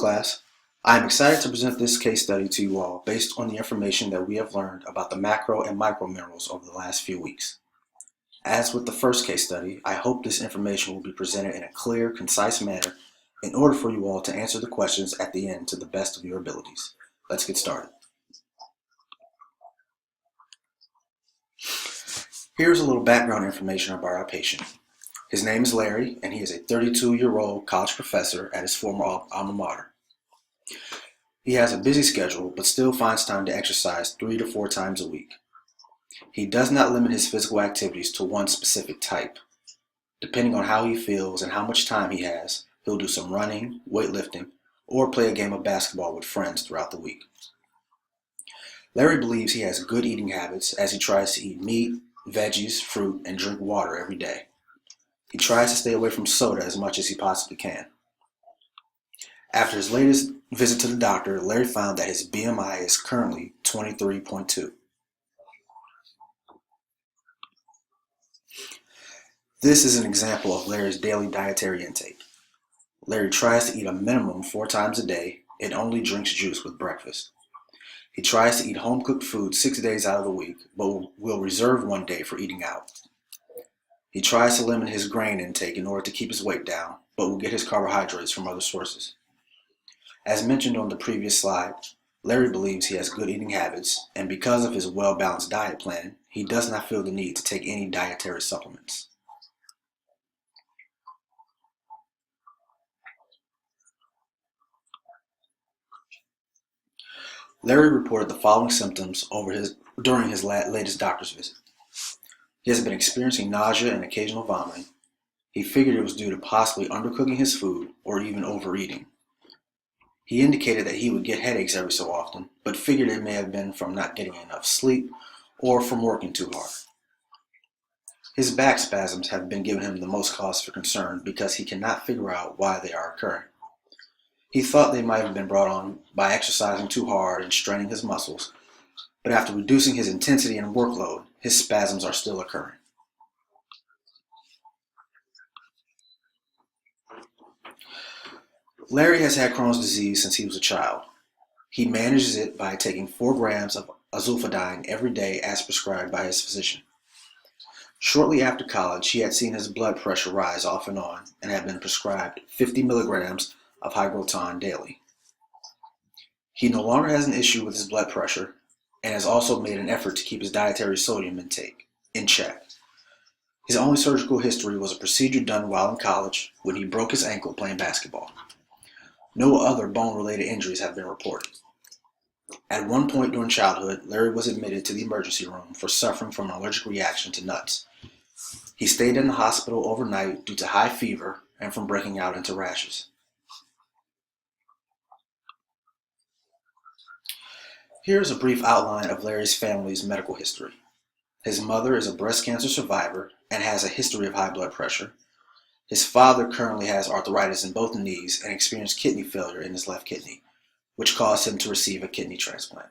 class. I am excited to present this case study to you all based on the information that we have learned about the macro and micro minerals over the last few weeks. As with the first case study, I hope this information will be presented in a clear, concise manner in order for you all to answer the questions at the end to the best of your abilities. Let's get started. Here's a little background information about our patient. His name is Larry, and he is a 32-year-old college professor at his former alma mater. He has a busy schedule, but still finds time to exercise 3 to 4 times a week. He does not limit his physical activities to one specific type. Depending on how he feels and how much time he has, he'll do some running, weightlifting, or play a game of basketball with friends throughout the week. Larry believes he has good eating habits as he tries to eat meat, veggies, fruit, and drink water every day. He tries to stay away from soda as much as he possibly can. After his latest visit to the doctor, Larry found that his BMI is currently 23.2. This is an example of Larry's daily dietary intake. Larry tries to eat a minimum 4 times a day and only drinks juice with breakfast. He tries to eat home-cooked food 6 days out of the week, but will reserve 1 day for eating out. He tries to limit his grain intake in order to keep his weight down, but will get his carbohydrates from other sources. As mentioned on the previous slide, Larry believes he has good eating habits, and because of his well-balanced diet plan, he does not feel the need to take any dietary supplements. Larry reported the following symptoms during his latest doctor's visit. He has been experiencing nausea and occasional vomiting. He figured it was due to possibly undercooking his food or even overeating. He indicated that he would get headaches every so often, but figured it may have been from not getting enough sleep or from working too hard. His back spasms have been giving him the most cause for concern because he cannot figure out why they are occurring. He thought they might have been brought on by exercising too hard and straining his muscles, but after reducing his intensity and workload, his spasms are still occurring. Larry has had Crohn's disease since he was a child. He manages it by taking 4 grams of azulfadine every day as prescribed by his physician. Shortly after college, he had seen his blood pressure rise off and on and had been prescribed 50 milligrams of hydroton daily. He no longer has an issue with his blood pressure and has also made an effort to keep his dietary sodium intake in check. His only surgical history was a procedure done while in college when he broke his ankle playing basketball. No other bone-related injuries have been reported. At one point during childhood, Larry was admitted to the emergency room for suffering from an allergic reaction to nuts. He stayed in the hospital overnight due to high fever and from breaking out into rashes. Here's a brief outline of Larry's family's medical history. His mother is a breast cancer survivor and has a history of high blood pressure. His father currently has arthritis in both knees and experienced kidney failure in his left kidney, which caused him to receive a kidney transplant.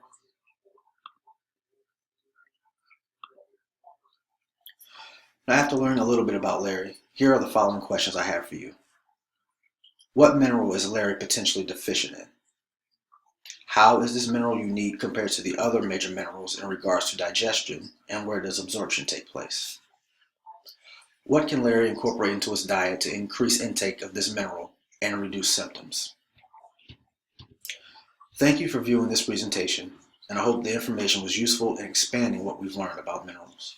Now, after learning a little bit about Larry, here are the following questions I have for you. What mineral is Larry potentially deficient in? How is this mineral unique compared to the other major minerals in regards to digestion, and where does absorption take place? What can Larry incorporate into his diet to increase intake of this mineral and reduce symptoms? Thank you for viewing this presentation, and I hope the information was useful in expanding what we've learned about minerals.